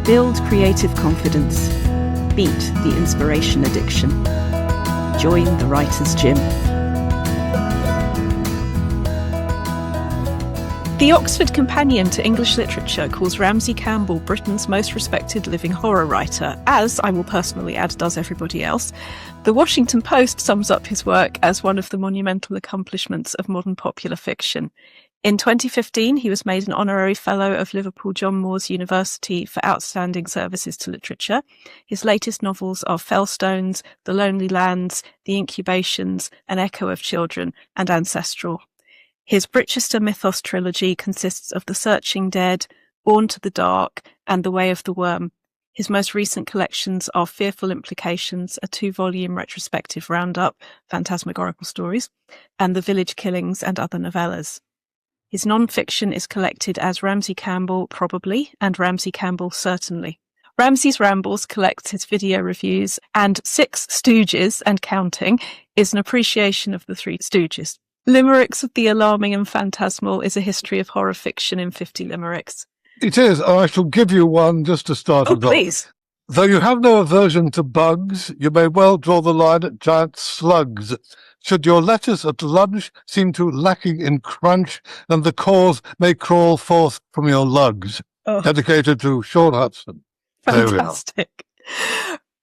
Build creative confidence. Beat the inspiration addiction. Join the Writer's Gym. The Oxford Companion to English Literature calls Ramsey Campbell Britain's most respected living horror writer, as, I will personally add, does everybody else. The Washington Post sums up his work as one of the monumental accomplishments of modern popular fiction. In 2015, he was made an Honorary Fellow of Liverpool John Moores University for outstanding services to literature. His latest novels are Fellstones, The Lonely Lands, The Incubations, An Echo of Children, and Ancestral. His Brichester Mythos trilogy consists of The Searching Dead, Born to the Dark, and The Way of the Worm. His most recent collections are Fearful Implications, a 2-volume retrospective roundup, Phantasmagorical Stories, and The Village Killings and Other Novellas. His non-fiction is collected as Ramsey Campbell, Probably, and Ramsey Campbell, Certainly. Ramsey's Rambles collects his video reviews, and Six Stooges and Counting is an appreciation of the Three Stooges. Limericks of the Alarming and Phantasmal is a history of horror fiction in 50 limericks. It is. I shall give you one just to start with. Oh, please. Though you have no aversion to bugs, you may well draw the line at giant slugs. Should your lettuce at lunch seem too lacking in crunch, then the cause may crawl forth from your lugs. Oh. Dedicated to Sean Hudson. Fantastic.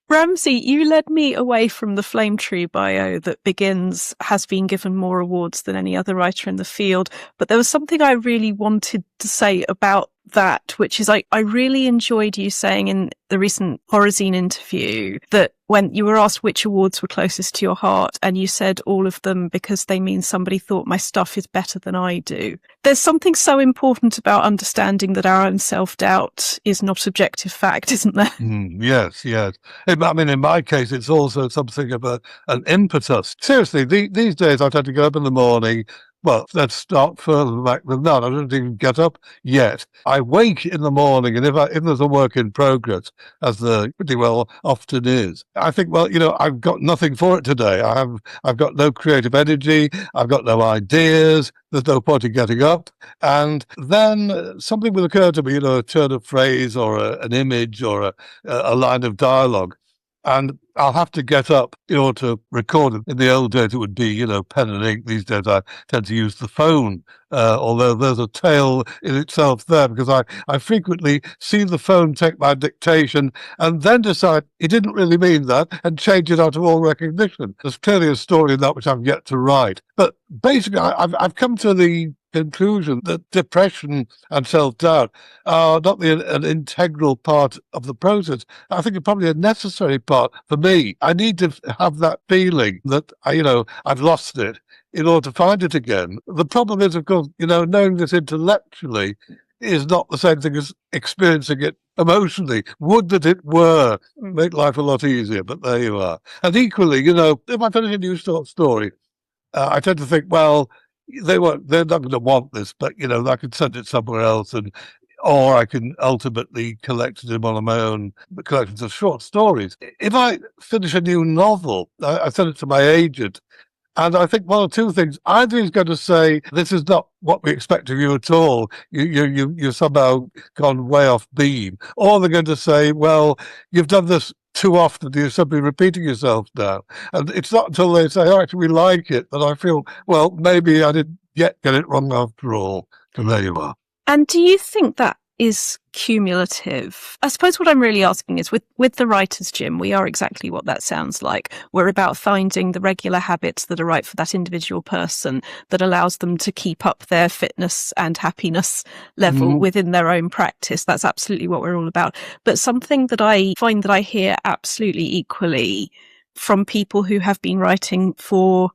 Ramsey, you led me away from the Flame Tree bio that begins, has been given more awards than any other writer in the field. But there was something I really wanted to say about that, which is I really enjoyed you saying in the recent Horrorzine interview that when you were asked which awards were closest to your heart, and you said all of them because they mean somebody thought my stuff is better than I do. There's something so important about understanding that our own self-doubt is not objective fact, isn't there? Yes. I mean, in my case, it's also something of an impetus. Seriously, these days I tend to get up in the morning. Well, let's start further back than that. I don't even get up yet. I wake in the morning, and if there's a work in progress, as there pretty well often is, I think, well, I've got nothing for it today. I've got no creative energy. I've got no ideas. There's no point in getting up. And then something will occur to me, a turn of phrase or an image or a line of dialogue. And I'll have to get up in order to record it. In the old days, it would be, pen and ink. These days, I tend to use the phone, although there's a tale in itself there, because I frequently see the phone take my dictation and then decide it didn't really mean that and change it out of all recognition. There's clearly a story in that which I've yet to write. But basically, I've come to the conclusion that depression and self-doubt are not an integral part of the process. I think it's probably a necessary part for me. I need to have that feeling that, I've lost it in order to find it again. The problem is, of course, knowing this intellectually is not the same thing as experiencing it emotionally. Would that it were. Make life a lot easier, but there you are. And equally, if I finish a new story, I tend to think, well, they're not going to want this, but I can send it somewhere else, or I can ultimately collect it in one of my own collections of short stories. If I finish a new novel, I send it to my agent, and I think one or two things. Either he's going to say, this is not what we expect of you at all. You've somehow gone way off beam. Or they're going to say, well, you've done this too often, you're simply repeating yourself now. And it's not until they say, oh, actually, we like it, that I feel, well, maybe I didn't yet get it wrong after all. And there you are. And do you think that is cumulative? I suppose what I'm really asking is, with the Writer's Gym, we are exactly what that sounds like. We're about finding the regular habits that are right for that individual person, that allows them to keep up their fitness and happiness level within their own practice. That's absolutely what we're all about. But something that I find that I hear absolutely equally from people who have been writing for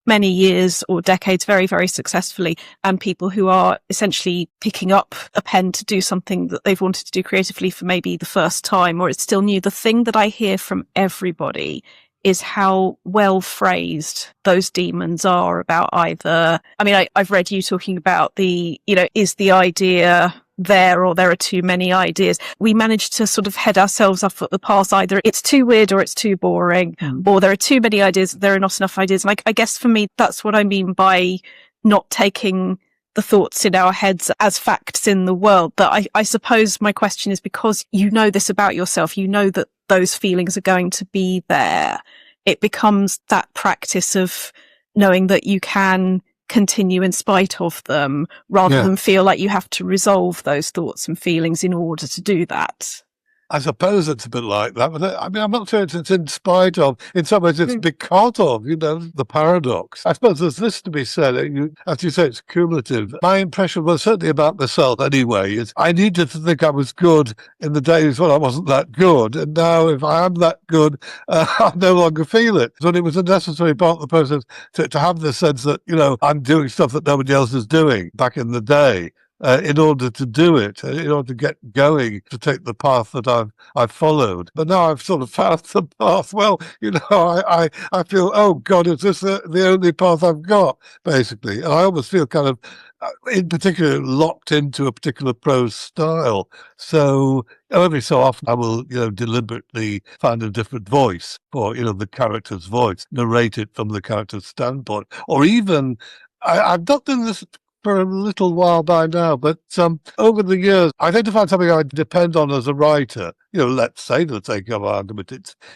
many years or decades very, very successfully, and people who are essentially picking up a pen to do something that they've wanted to do creatively for maybe the first time, or it's still new. The thing that I hear from everybody is how well phrased those demons are about either. I mean, I've read you talking about is the idea there, or there are too many ideas. We manage to sort of head ourselves up at the pass. Either it's too weird or it's too boring, or there are too many ideas, there are not enough ideas. And I guess for me, that's what I mean by not taking the thoughts in our heads as facts in the world. But I suppose my question is, because you know this about yourself, you know that those feelings are going to be there. It becomes that practice of knowing that you can continue in spite of them, rather than feel like you have to resolve those thoughts and feelings in order to do that. I suppose it's a bit like that, but I mean, I'm not sure it's in spite of. In some ways, it's because of, the paradox. I suppose there's this to be said. As you say, it's cumulative. My impression was certainly about myself anyway, is I needed to think I was good in the days when I wasn't that good. And now if I am that good, I no longer feel it. So it was a necessary part of the process to have the sense that, I'm doing stuff that nobody else is doing back in the day. In order to do it, in order to get going, to take the path that I've followed. But now I've sort of found the path. Well, I feel, oh God, is this the only path I've got, basically? And I almost feel kind of, in particular, locked into a particular prose style. So every so often I will, deliberately find a different voice for, the character's voice, narrate it from the character's standpoint, or even, I've not done this for a little while by now, but over the years, I tend to find something I depend on as a writer. Let's say, for the sake of argument,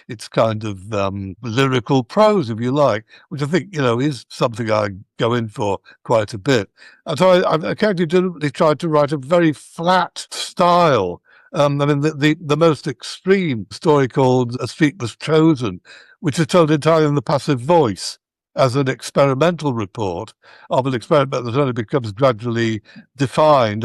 it's kind of lyrical prose, if you like, which I think, is something I go in for quite a bit. And so I've occasionally deliberately tried to write a very flat style. I mean, the most extreme story called A Street Was Chosen, which is told entirely in the passive voice, as an experimental report of an experiment that only becomes gradually defined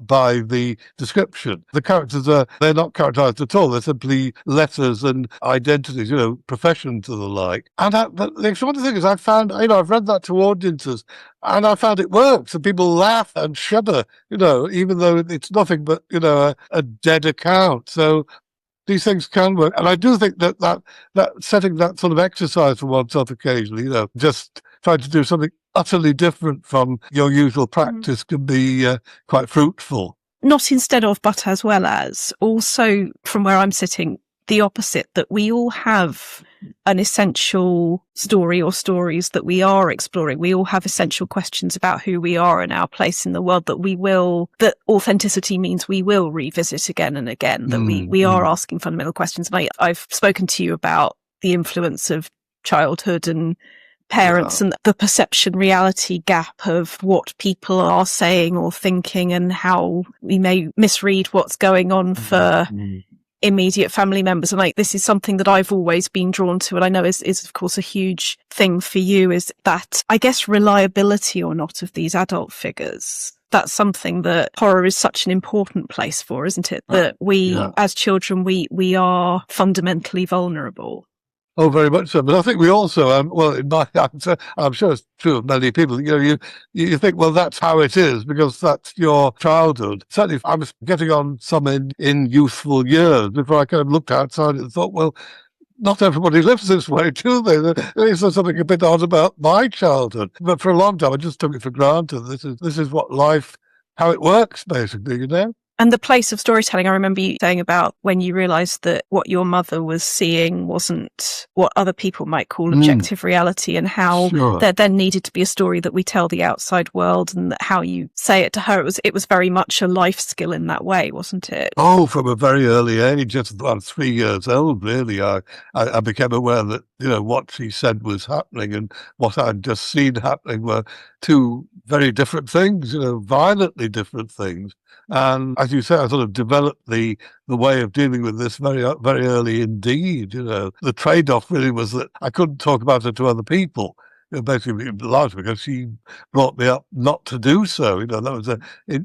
by the description. The characters they're not characterized at all. They're simply letters and identities, professions and the like. And the extraordinary thing is I've found, I've read that to audiences and I found it works, and people laugh and shudder, even though it's nothing but, a dead account. So these things can work. And I do think that setting that sort of exercise for oneself occasionally, just trying to do something utterly different from your usual practice can be quite fruitful. Not instead of, but as well as. Also, from where I'm sitting, the opposite, that we all have an essential story or stories that we are exploring. We all have essential questions about who we are and our place in the world that authenticity means we will revisit again and again, that we are asking fundamental questions. And I've spoken to you about the influence of childhood and parents and the perception reality gap of what people are saying or thinking, and how we may misread what's going on for immediate family members. And this is something that I've always been drawn to, and I know is of course a huge thing for you, is that, I guess, reliability or not of these adult figures. That's something that horror is such an important place for, isn't it? That we, as children, we are fundamentally vulnerable. Oh, very much so. But I think we also, in my answer, I'm sure it's true of many people, you think, well, that's how it is because that's your childhood. Certainly, I was getting on some in youthful years before I kind of looked outside and thought, well, not everybody lives this way, do they? There is something a bit odd about my childhood. But for a long time, I just took it for granted. This is what life, how it works, basically, And the place of storytelling, I remember you saying about when you realised that what your mother was seeing wasn't what other people might call objective reality, and how there then needed to be a story that we tell the outside world, and that how you say it to her, it was very much a life skill in that way, wasn't it? Oh, from a very early age, just about 3 years old, really, I became aware that, what she said was happening and what I'd just seen happening were two very different things, violently different things. And as you say, I sort of developed the way of dealing with this very, very early indeed. The trade-off really was that I couldn't talk about it to other people. Basically, largely because she brought me up not to do so. That was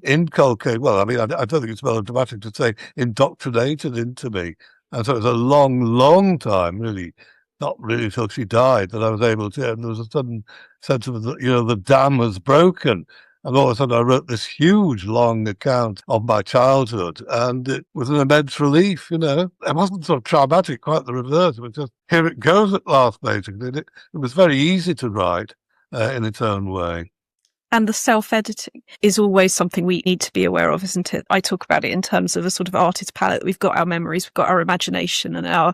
inculcated. Well, I mean, I don't think it's melodramatic to say indoctrinated into me. And so it was a long, long time, really, not really until she died, that I was able to. And there was a sudden sense of, the dam was broken. And all of a sudden I wrote this huge, long account of my childhood, and it was an immense relief, It wasn't sort of traumatic, quite the reverse. It was just, here it goes at last, basically. And it was very easy to write in its own way. And the self-editing is always something we need to be aware of, isn't it? I talk about it in terms of a sort of artist palette. We've got our memories, we've got our imagination and our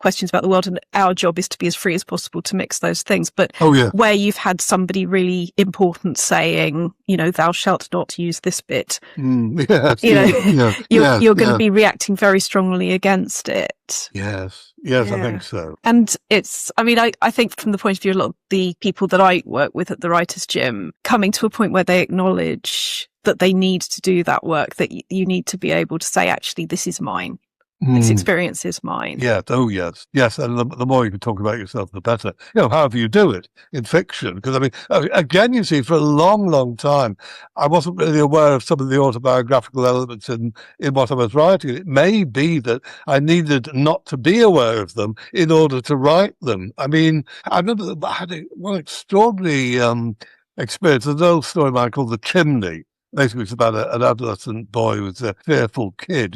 questions about the world, and our job is to be as free as possible to mix those things. But yeah. where you've had somebody really important saying, thou shalt not use this bit, Yes, you're going to be reacting very strongly against it. Yes, Yeah. I think so. And I think from the point of view of a lot of the people that I work with at the Writers' Gym, coming to a point where they acknowledge that they need to do that work, that you need to be able to say, actually, this is mine. This experience is mine. Yeah. Oh, yes. Yes. And the more you can talk about yourself, the better. However you do it in fiction. Because, again, you see, for a long, long time, I wasn't really aware of some of the autobiographical elements in what I was writing. It may be that I needed not to be aware of them in order to write them. I remember I had one extraordinary experience. There's an old story of mine called The Chimney. Basically, it's about an adolescent boy who's a fearful kid,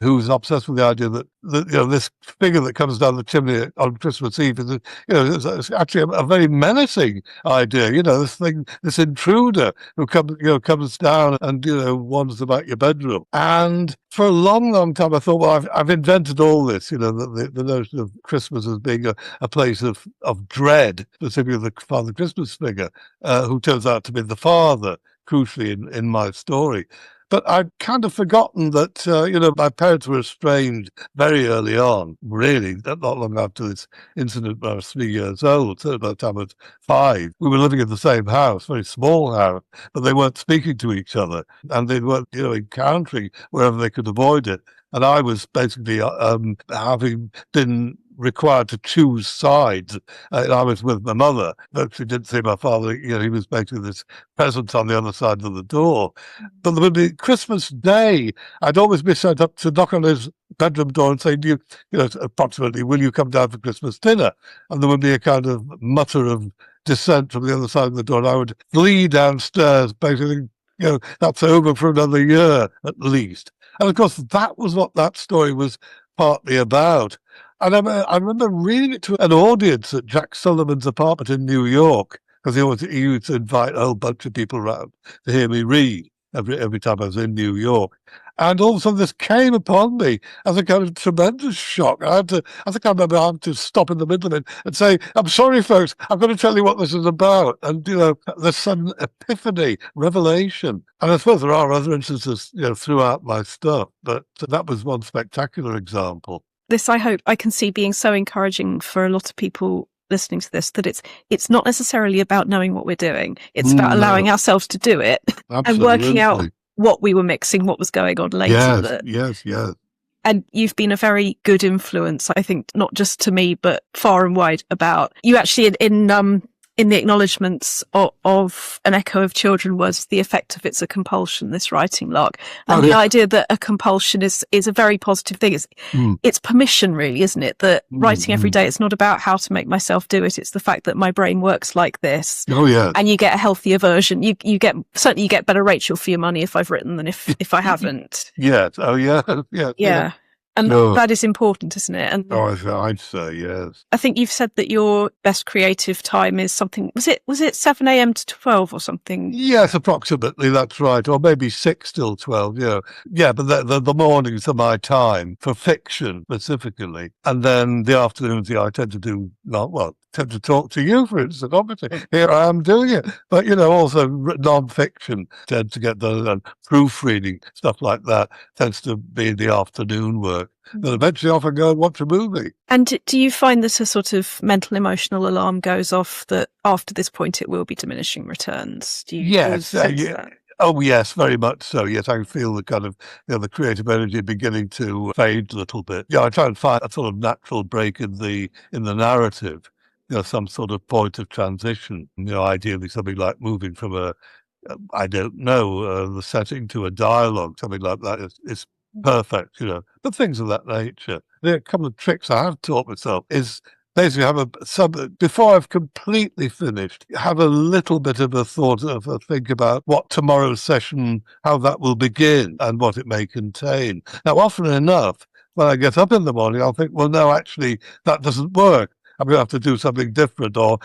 who's obsessed with the idea that this figure that comes down the chimney on Christmas Eve is, it's actually a very menacing idea. This intruder who comes down and wanders about your bedroom. And for a long, long time, I thought, well, I've invented all this. The notion of Christmas as being a place of dread, specifically the Father Christmas figure, who turns out to be the father, crucially in my story. But I'd kind of forgotten that, my parents were estranged very early on, really, not long after this incident when I was 3 years old. So by the time I was 5, we were living in the same house, very small house, but they weren't speaking to each other, and they weren't, encountering wherever they could avoid it. And I was basically having been required to choose sides. I was with my mother, but she didn't see my father. He was basically this presence on the other side of the door. But there would be Christmas Day. I'd always be sent up to knock on his bedroom door and say, approximately, will you come down for Christmas dinner? And there would be a kind of mutter of dissent from the other side of the door. And I would flee downstairs, basically, that's over for another year at least. And of course, that was what that story was partly about. And I remember reading it to an audience at Jack Sullivan's apartment in New York, because he used to invite a whole bunch of people around to hear me read every time I was in New York. And all of a sudden this came upon me as a kind of tremendous shock. I think I remember having to stop in the middle of it and say, I'm sorry, folks, I'm going to tell you what this is about. And, there's some epiphany, revelation. And I suppose there are other instances, throughout my stuff, but that was one spectacular example. This, I hope, I can see being so encouraging for a lot of people listening to this, that it's not necessarily about knowing what we're doing. It's about allowing ourselves to do it. Absolutely. And working out what we were mixing, what was going on later. Yes. And you've been a very good influence, I think, not just to me, but far and wide about you. Actually, in the acknowledgements of An Echo of Children was the effect of It's a Compulsion, this writing lark. And the idea that a compulsion is a very positive thing. It's permission, really, isn't it? That writing every day, it's not about how to make myself do it. It's the fact that my brain works like this. Oh, yeah. And you get a healthier version. Certainly you get better Rachel for your money if I've written than if I haven't. Yes. Oh, yeah. Yeah. And that is important, isn't it? And I'd say, yes. I think you've said that your best creative time is something, was it 7 a.m. to 12 or something? Yes, approximately, that's right. Or maybe 6 till 12, Yeah, but the mornings are my time for fiction specifically. And then the afternoons, I tend to talk to you, for instance, obviously. Here I am doing it. But, also non-fiction tend to get done, and proofreading, stuff like that, tends to be the afternoon work. Then eventually off and go and watch a movie. And do you find that a sort of mental emotional alarm goes off that after this point it will be diminishing returns? Do you yes, that? Oh, yes, very much so. Yes, I feel the kind of, the creative energy beginning to fade a little bit. I try and find a sort of natural break in the narrative, some sort of point of transition. Ideally something like moving from the setting to a dialogue, something like that is perfect, but things of that nature. There are a couple of tricks I have taught myself is basically before I've completely finished, have a little bit of a think about what tomorrow's session, how that will begin and what it may contain. Now, often enough, when I get up in the morning, I'll think, well, no, actually, that doesn't work. I'm going to have to do something different or,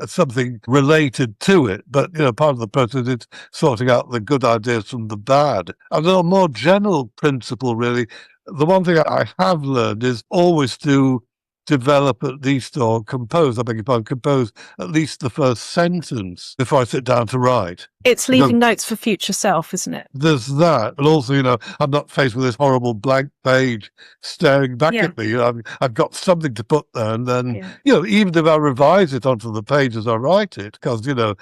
something related to it. But, part of the process is sorting out the good ideas from the bad. And a more general principle, really, the one thing I have learned is always to develop at least, or compose, I beg your pardon, compose at least the first sentence before I sit down to write. It's leaving notes for future self, isn't it? There's that, but also, I'm not faced with this horrible blank page staring back at me. I've got something to put there, and then, even if I revise it onto the page as I write it, because, the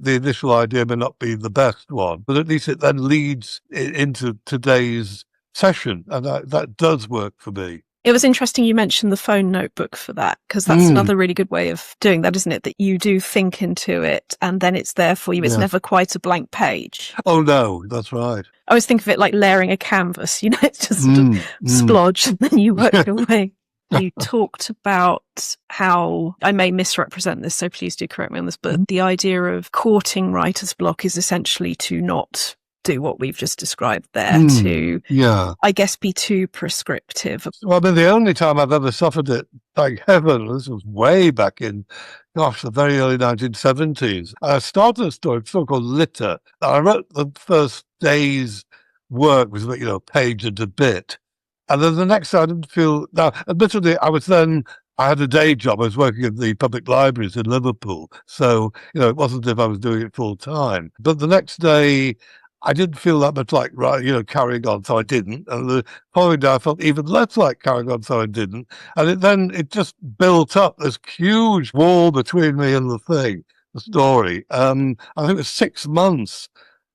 initial idea may not be the best one, but at least it then leads into today's session, and that does work for me. It was interesting you mentioned the phone notebook for that, because that's another really good way of doing that, isn't it? That you do think into it and then it's there for you. It's never quite a blank page. Oh, no, that's right. I always think of it like layering a canvas, it's just sort of splodge and then you work your way. You talked about how, I may misrepresent this, so please do correct me on this, but the idea of courting writer's block is essentially to not do what we've just described there, to, I guess, be too prescriptive. Well, the only time I've ever suffered it, thank heaven, this was way back in, the very early 1970s. I started a story called Litter. I wrote the first day's work, was, page and a bit. And then the next day I didn't feel, now, admittedly, I had a day job. I was working at the public libraries in Liverpool. So, it wasn't as if I was doing it full time. But the next day, I didn't feel that much like, carrying on, so I didn't. And the following day, I felt even less like carrying on, so I didn't. And it just built up this huge wall between me and the story. I think it was 6 months.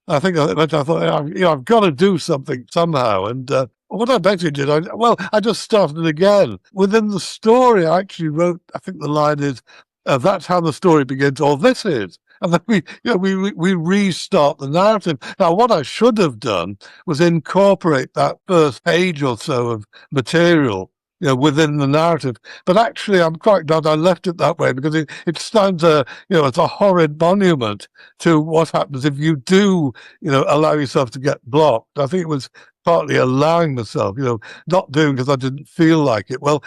I thought, I've got to do something somehow. And what I basically did, I just started it again. Within the story, I actually wrote, I think the line is, that's how the story begins, or this is. And then we restart the narrative. Now, what I should have done was incorporate that first page or so of material, within the narrative. But actually, I'm quite glad I left it that way, because it stands as a horrid monument to what happens if you do, allow yourself to get blocked. I think it was partly allowing myself, not doing because I didn't feel like it. Well,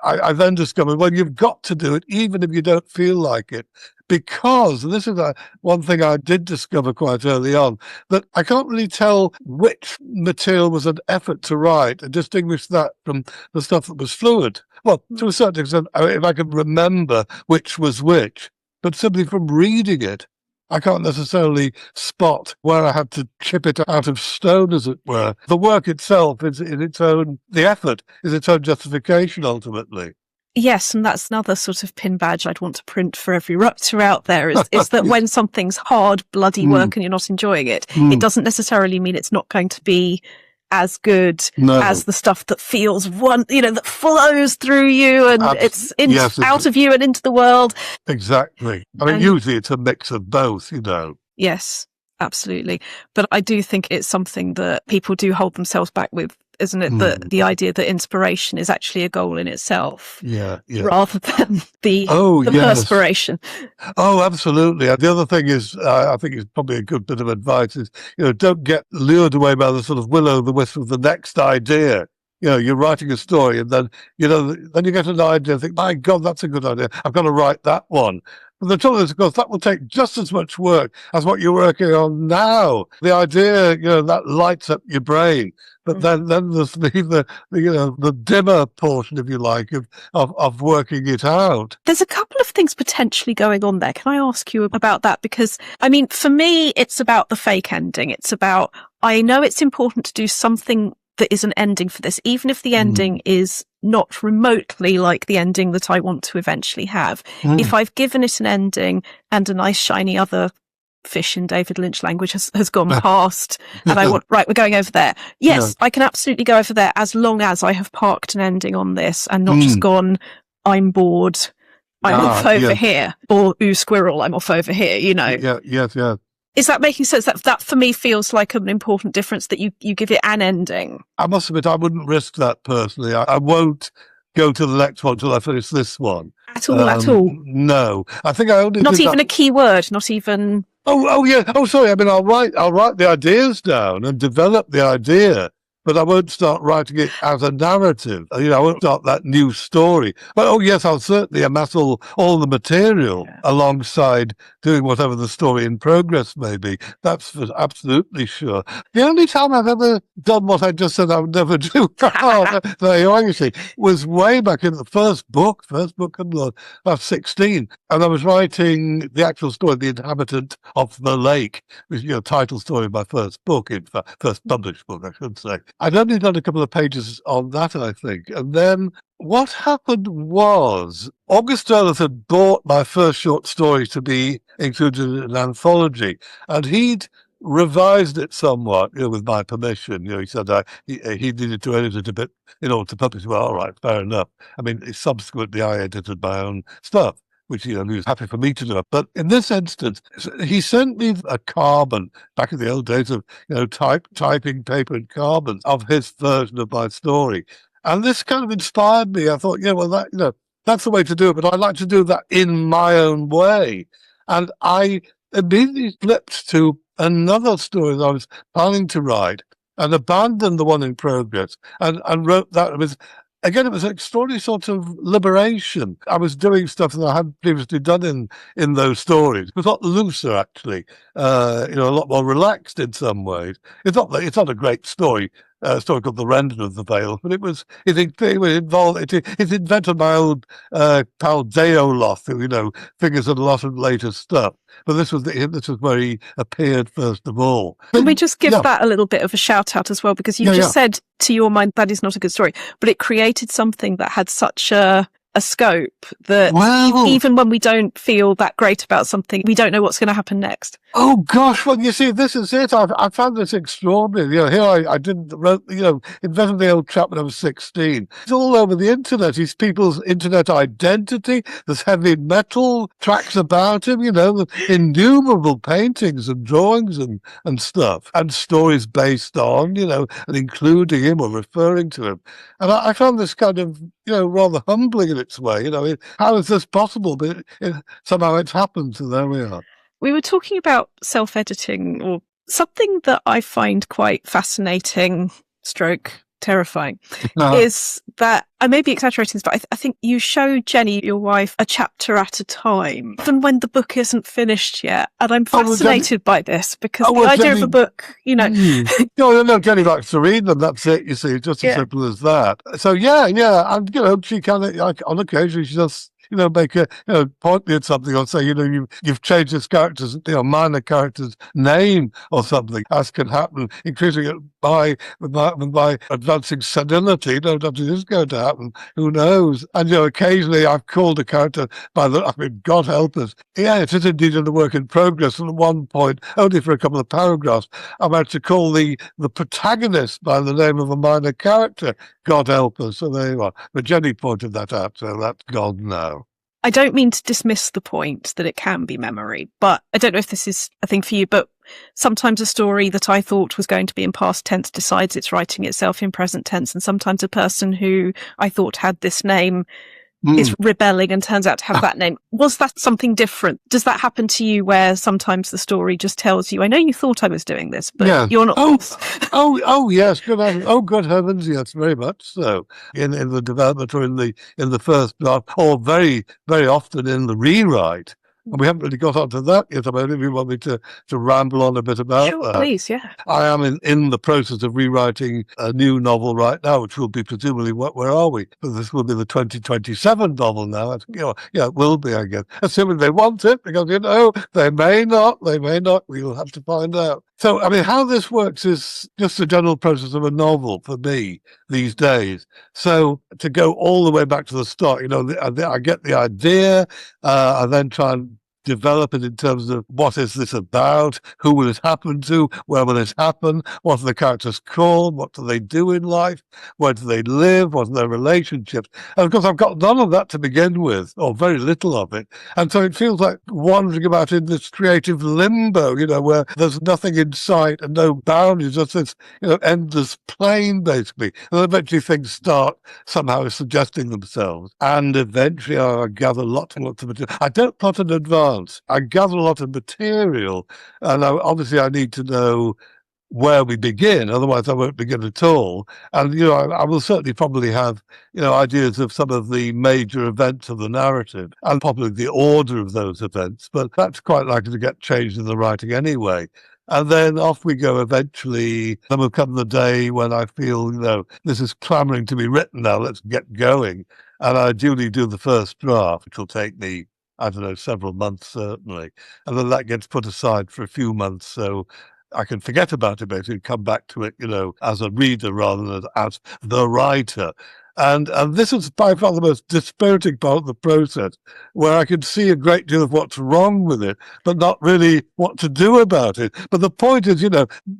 I then discovered, well, you've got to do it even if you don't feel like it. Because, and this is one thing I did discover quite early on, that I can't really tell which material was an effort to write and distinguish that from the stuff that was fluid. Well, to a certain extent, if I could remember which was which, but simply from reading it, I can't necessarily spot where I had to chip it out of stone, as it were. The work itself is the effort is its own justification, ultimately. Yes, and that's another sort of pin badge I'd want to print for every writer out there, is that when something's hard, bloody work and you're not enjoying it, it doesn't necessarily mean it's not going to be as good as the stuff that feels that flows through you and it's out of you and into the world. Exactly. Usually it's a mix of both, Yes, absolutely. But I do think it's something that people do hold themselves back with, isn't it? The idea that inspiration is actually a goal in itself, rather than the perspiration. Oh, absolutely. And the other thing is, I think it's probably a good bit of advice is, don't get lured away by the sort of will-o'-the-wisp of the next idea. You're writing a story and then, then you get an idea and think, my God, that's a good idea. I've got to write that one. But the trouble is, of course, that will take just as much work as what you're working on now. The idea, that lights up your brain. But then there's the dimmer portion, if you like, of working it out. There's a couple of things potentially going on there. Can I ask you about that? Because, for me, it's about the fake ending. It's about, I know it's important to do something that is an ending for this, even if the ending is not remotely like the ending that I want to eventually have. If I've given it an ending and a nice shiny other fish in David Lynch language has gone past and I want, right, we're going over there. Yes, I can absolutely go over there as long as I have parked an ending on this and not just gone, I'm bored, I'm off over here, or ooh, squirrel, I'm off over here, Yeah. Is that making sense? That for me feels like an important difference, that you give it an ending. I must admit, I wouldn't risk that personally. I won't go to the next one till I finish this one. At all? No. I think I only not even a key word, not even... Oh yeah. Oh, sorry. I'll write the ideas down and develop the idea. but I won't start writing it as a narrative. I won't start that new story. But oh yes, I'll certainly amass all the material alongside doing whatever the story in progress may be. That's for absolutely sure. The only time I've ever done what I just said I would never do, was way back in the first book of 16, and I was writing the actual story, The Inhabitant of the Lake, which is title story of my first book, in fact, first published book, I should say. I'd only done a couple of pages on that, I think, and then what happened was August Derleth had bought my first short story to be included in an anthology, and he'd revised it somewhat, with my permission. He said he needed to edit it a bit in order to publish it. Well, all right, fair enough. I mean, subsequently I edited my own stuff, which he was happy for me to do. But in this instance, he sent me a carbon back in the old days of typing paper and carbon of his version of my story, and this kind of inspired me. I thought, that's the way to do it, but I'd like to do that in my own way, and I immediately flipped to another story that I was planning to write and abandoned the one in progress and wrote that. It was an extraordinary sort of liberation. I was doing stuff that I hadn't previously done in those stories. It was a lot looser, actually, a lot more relaxed in some ways. It's not a great story. A story called The Rending of the Veil, but it invented my old pal Deoloth, who figures in a lot of later stuff. But this was where he appeared first of all. Can we just give that a little bit of a shout out as well, because you just said, to your mind, that is not a good story, but it created something that had such a scope that even when we don't feel that great about something, we don't know what's going to happen next. Oh gosh, well, you see, this is it. I found this extraordinary. Here I invented the old chap when I was 16. It's all over the internet. He's people's internet identity. There's heavy metal tracks about him, innumerable paintings and drawings and stuff, and stories based on, and including him or referring to him. And I found this kind of, rather humbling in its way. How is this possible? But somehow it's happened, so there we are. We were talking about self-editing, or something that I find quite fascinating, terrifying, is that, I may be exaggerating this, but I think you show Jenny, your wife, a chapter at a time, even when the book isn't finished yet. And I'm fascinated by this, because the idea of a book, No, Jenny likes to read them, that's it, you see, just as simple as that. So, and, she kind of, on occasion, she just point me at something or say, you've changed this character's, minor character's name or something, as can happen, increasing it with my advancing senility. Nothing is going to happen. Who knows? And, occasionally I've called a character God help us. Yeah, it is indeed in the work in progress. And at one point, only for a couple of paragraphs, I managed to call the protagonist by the name of a minor character. God help us. So there you are. But Jenny pointed that out, so that's gone now. I don't mean to dismiss the point that it can be memory, but I don't know if this is a thing for you, but sometimes a story that I thought was going to be in past tense decides it's writing itself in present tense, and sometimes a person who I thought had this name is rebelling and turns out to have that name. Was that something different? Does that happen to you, where sometimes the story just tells you, I know you thought I was doing this, but you're not. Oh, yes. Good heavens. Oh, good heavens. Yes, very much so. In the development, or in the first draft, or very, very often in the rewrite. And we haven't really got onto that yet. I mean, if you want me to ramble on a bit about that. Please, yeah. I am in the process of rewriting a new novel right now, which will be presumably, where are we? But this will be the 2027 novel now. It will be, I guess. Assuming they want it, because, they may not. We will have to find out. So, I mean, how this works is just the general process of a novel for me these days. So to go all the way back to the start, I get the idea, I then try and develop it in terms of what is this about, who will it happen to, where will it happen, what are the characters called, what do they do in life, where do they live, what are their relationships. And of course I've got none of that to begin with, or very little of it, and so it feels like wandering about in this creative limbo, where there's nothing in sight and no boundaries, just this endless plain basically, and eventually things start somehow suggesting themselves, and eventually I gather lots and lots of material. I don't plot in advance. I gather a lot of material, and obviously I need to know where we begin. Otherwise, I won't begin at all. And, I will certainly probably have, ideas of some of the major events of the narrative and probably the order of those events. But that's quite likely to get changed in the writing anyway. And then off we go eventually. Then will come the day when I feel, this is clamoring to be written now. Let's get going. And I duly do the first draft, which will take me, I don't know, several months certainly. And then that gets put aside for a few months. So I can forget about it basically, come back to it, as a reader rather than as the writer. And this is by far the most dispiriting part of the process, where I can see a great deal of what's wrong with it, but not really what to do about it. But the point is,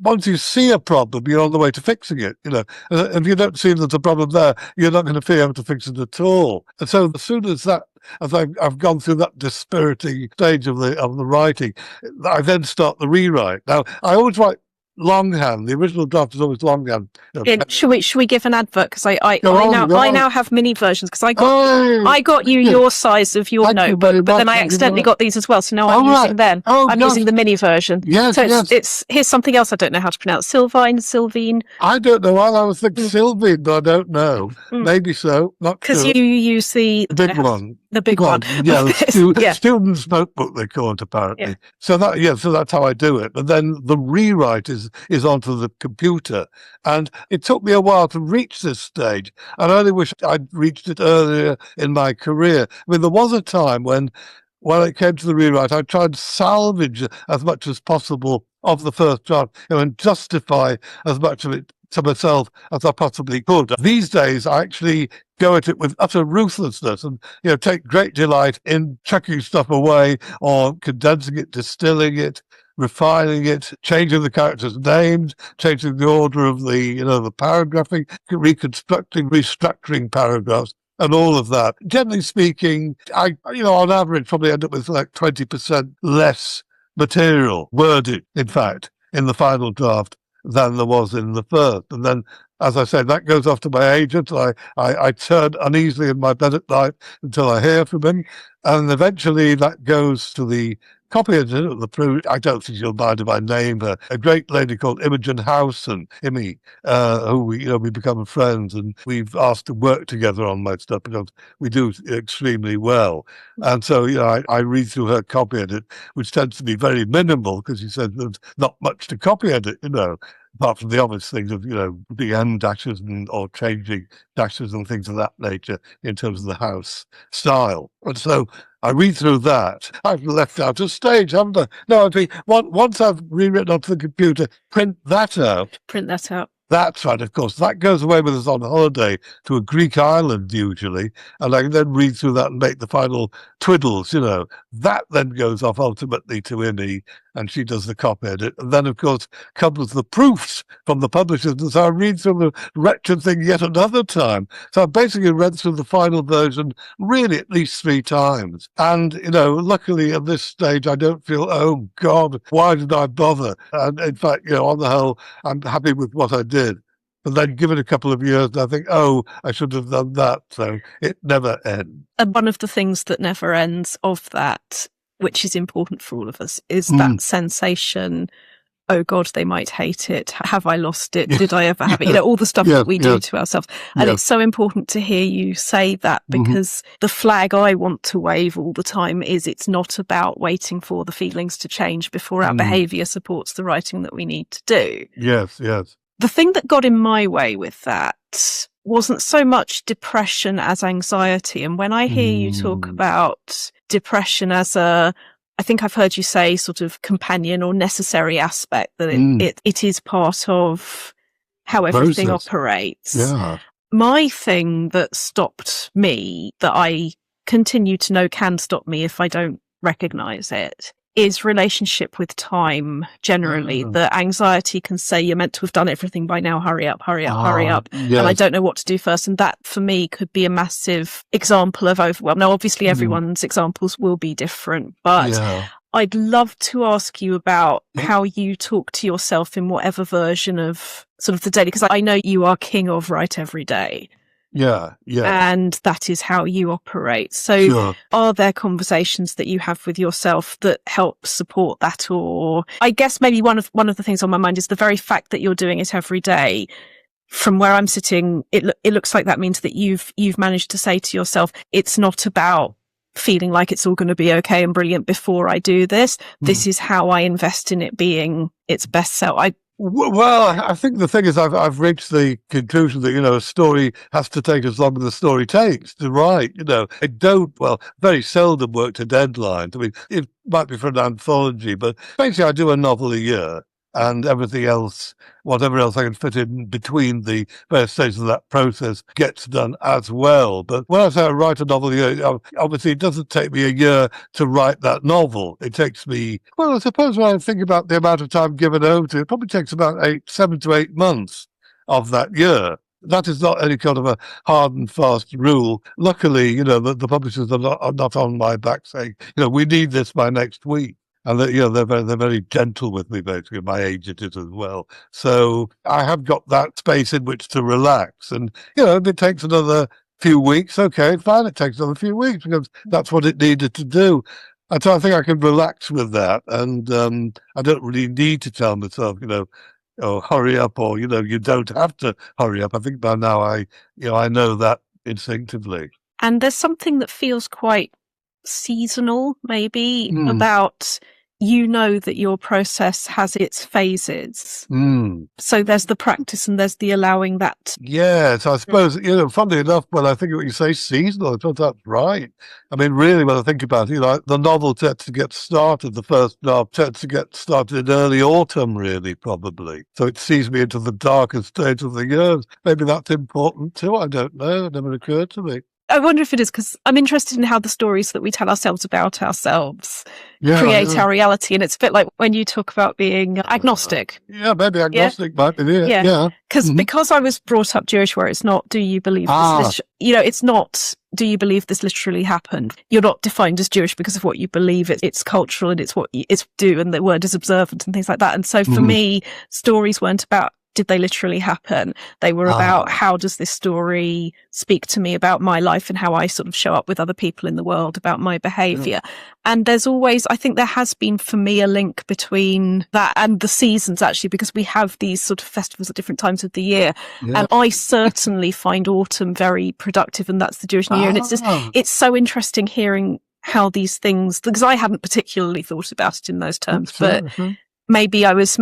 once you see a problem, you're on the way to fixing it, and if you don't see there's a problem there, you're not going to be able to fix it at all. And so as soon as I've gone through that dispiriting stage of the writing, I then start the rewrite. Now, I always write longhand. The original draft is always longhand. Should we give an advert? Because I now have mini versions because I got you your size of your notebook, but then I accidentally got these as well. So now I'm using them. I'm using the mini version. Yes, so it's here's something else I don't know how to pronounce. Sylvine. I don't know. I was thinking Sylvine, but I don't know. Maybe so. Not because you use the big one. The big one. Yeah, the student's notebook, they call it apparently. Yeah. So that's how I do it. But then the rewrite is onto the computer. And it took me a while to reach this stage. And I only wish I'd reached it earlier in my career. I mean, there was a time when it came to the rewrite, I tried to salvage as much as possible of the first draft, and justify as much of it to myself as I possibly could. These days, I actually go at it with utter ruthlessness and, take great delight in chucking stuff away or condensing it, distilling it, refining it, changing the characters' names, changing the order of the paragraphing, reconstructing, restructuring paragraphs, and all of that. Generally speaking, I, on average, probably end up with like 20% less material, worded, in fact, in the final draft than there was in the first. And then, as I said, that goes off to my agent. I turn uneasily in my bed at night until I hear from him. And eventually that goes to the copy editor of the proof. I don't think you'll mind if I name her. A great lady called Imogen House and Imi, who we become friends, and we've asked to work together on my stuff because we do extremely well. And so, I read through her copy edit, which tends to be very minimal because she said there's not much to copy edit, apart from the obvious things of, the end dashes or changing dashes and things of that nature in terms of the house style. And so I read through that. I've left out a stage, haven't I? No, once I've rewritten onto the computer, print that out. That's right, of course. That goes away with us on holiday to a Greek island, usually, and I can then read through that and make the final twiddles, That then goes off ultimately to Imi, and she does the copy edit. And then, of course, comes the proofs from the publishers, and so I read through the wretched thing yet another time. So I basically read through the final version really at least 3 times. And, luckily at this stage, I don't feel, oh, God, why did I bother? And in fact, on the whole, I'm happy with what I did. But then give it a couple of years and I think, I should have done that. So it never ends. And one of the things that never ends of that, which is important for all of us, is that sensation, oh God, they might hate it. Have I lost it? Did I ever have it? All the stuff that we do to ourselves. And it's so important to hear you say that because the flag I want to wave all the time is it's not about waiting for the feelings to change before our behaviour supports the writing that we need to do. Yes. The thing that got in my way with that wasn't so much depression as anxiety. And when I hear you talk about depression as I think I've heard you say sort of companion or necessary aspect, that it is part of how everything operates. Yeah. My thing that stopped me, that I continue to know can stop me if I don't recognise it, is relationship with time generally. The anxiety can say you're meant to have done everything by now, hurry up, yes. And I don't know what to do first. And that for me could be a massive example of overwhelm. Now, obviously everyone's examples will be different, but I'd love to ask you about how you talk to yourself in whatever version of sort of the daily, because I know you are king of write every day. Yeah, yeah, and that is how you operate. So sure. are there conversations that you have with yourself that help support that? Or I guess maybe one of the things on my mind is the very fact that you're doing it every day. From where I'm sitting, it looks like that means that you've managed to say to yourself, it's not about feeling like it's all going to be okay and brilliant before I do this. This is how I invest in it being its best self. Well, I think the thing is, I've reached the conclusion that, a story has to take as long as the story takes to write. I don't, well, very seldom work to deadlines. I mean, it might be for an anthology, but basically I do a novel a year, and everything else, whatever else I can fit in between the various stages of that process, gets done as well. But when I say I write a novel a year, obviously it doesn't take me a year to write that novel. It takes me, well, I suppose when I think about the amount of time given over to it, probably takes about 7 to 8 months of that year. That is not any kind of a hard and fast rule. Luckily, the publishers are not on my back saying, we need this by next week. And they're very gentle with me, basically. My agent is as well. So I have got that space in which to relax. And, if it takes another few weeks, okay, fine, it takes another few weeks because that's what it needed to do. And so I think I can relax with that. And I don't really need to tell myself, oh, hurry up, or, you don't have to hurry up. I think by now I know that instinctively. And there's something that feels quite seasonal, maybe, about that your process has its phases. So there's the practice and there's the allowing that. Yes, I suppose, funnily enough, when I think of what you say, seasonal, I thought that's right. I mean, really, when I think about it, the novel tends to get started, the first draft tends to get started in early autumn, really, probably. So it sees me into the darkest stage of the year. Maybe that's important too, I don't know, it never occurred to me. I wonder if it is, because I'm interested in how the stories that we tell ourselves about ourselves create our reality. And it's a bit like when you talk about being agnostic. Maybe agnostic might be it. Yeah. Because I was brought up Jewish, where it's not, do you believe this? It's not, do you believe this literally happened? You're not defined as Jewish because of what you believe. It's cultural, and it's what it's do, and the word is observant and things like that. And so for me, stories weren't about, did they literally happen? They were about, how does this story speak to me about my life and how I sort of show up with other people in the world, about my behaviour. And there's always, I think there has been for me a link between that and the seasons, actually, because we have these sort of festivals at different times of the year. And I certainly find autumn very productive, and that's the Jewish New Year. And it's so interesting hearing how these things, because I hadn't particularly thought about it in those terms, but maybe I was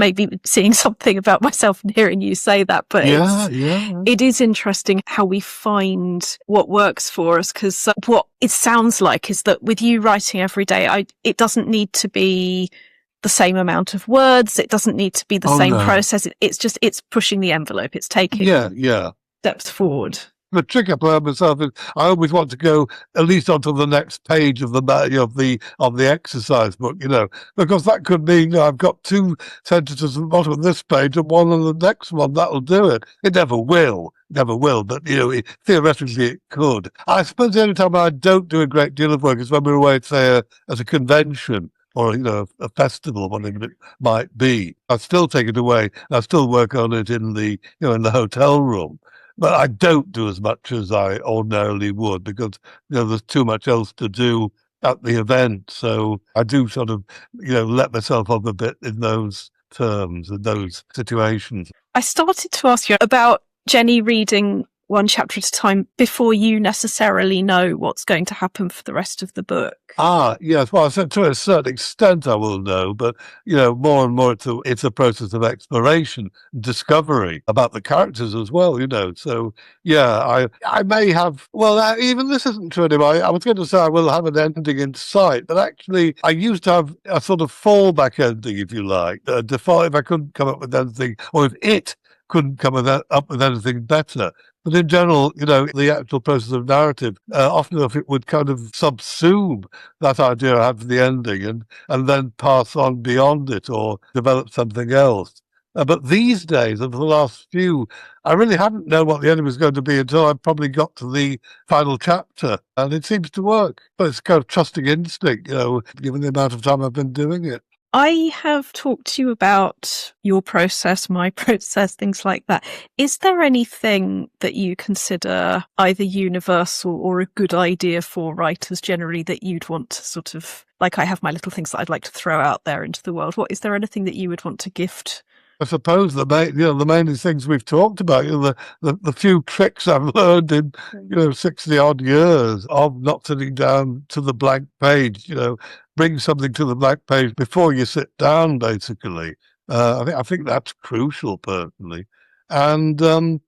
seeing something about myself and hearing you say that, but it is interesting how we find what works for us, because what it sounds like is that with you writing every day, it doesn't need to be the same amount of words. It doesn't need to be the same process. It's pushing the envelope. It's taking steps forward. The trick I play on myself is I always want to go at least onto the next page of the exercise book, because that could mean I've got 2 sentences at the bottom of this page and one on the next one. That'll do it. It never will, but theoretically it could. I suppose the only time I don't do a great deal of work is when we're away, say, at a convention or a festival, whatever it might be. I still take it away. I still work on it in the in the hotel room. But I don't do as much as I ordinarily would because, there's too much else to do at the event. So I do sort of, let myself up a bit in those terms, in those situations. I started to ask you about Jenny reading one chapter at a time before you necessarily know what's going to happen for the rest of the book. Yes. Well, to a certain extent I will know, but, more and more it's a process of exploration, discovery about the characters as well, So, I may have, even this isn't true anymore. I was going to say I will have an ending in sight, but actually I used to have a sort of fallback ending, if you like, if I couldn't come up with anything, or if it couldn't come up with anything better. But in general, the actual process of narrative, often enough it would kind of subsume that idea I had for the ending and then pass on beyond it or develop something else. But these days, over the last few, I really haven't known what the ending was going to be until I probably got to the final chapter. And it seems to work. But it's kind of trusting instinct, given the amount of time I've been doing it. I have talked to you about your process, my process, things like that. Is there anything that you consider either universal or a good idea for writers generally that you'd want to sort of, like I have my little things that I'd like to throw out there into the world. Is there anything that you would want to gift? I suppose the main things we've talked about, the few tricks I've learned in 60 odd years of not sitting down to the blank page, bring something to the blank page before you sit down, basically. I think that's crucial, personally. And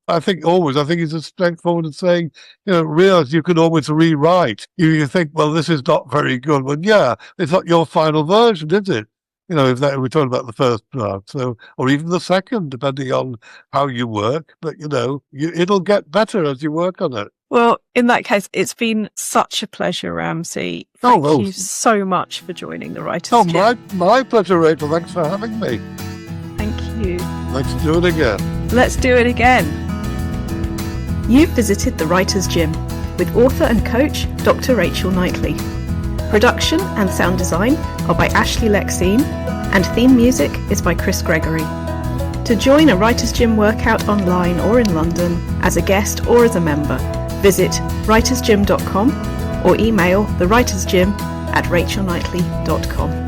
I think it's as straightforward as saying, realize you can always rewrite. You think, well, this is not very good. Well, yeah, it's not your final version, is it? If we're talking about the first draft, or even the second, depending on how you work. But, it'll get better as you work on it. Well, in that case, it's been such a pleasure, Ramsey. Thank you so much for joining the Writers' Gym. My pleasure, Rachel. Thanks for having me. Thank you. Let's do it again. Let's do it again. You've visited the Writers' Gym with author and coach, Dr. Rachel Knightley. Production and sound design are by Ashley Lexine, and theme music is by Chris Gregory. To join a Writers' Gym workout online or in London, as a guest or as a member, visit writersgym.com or email thewritersgym@rachelknightley.com.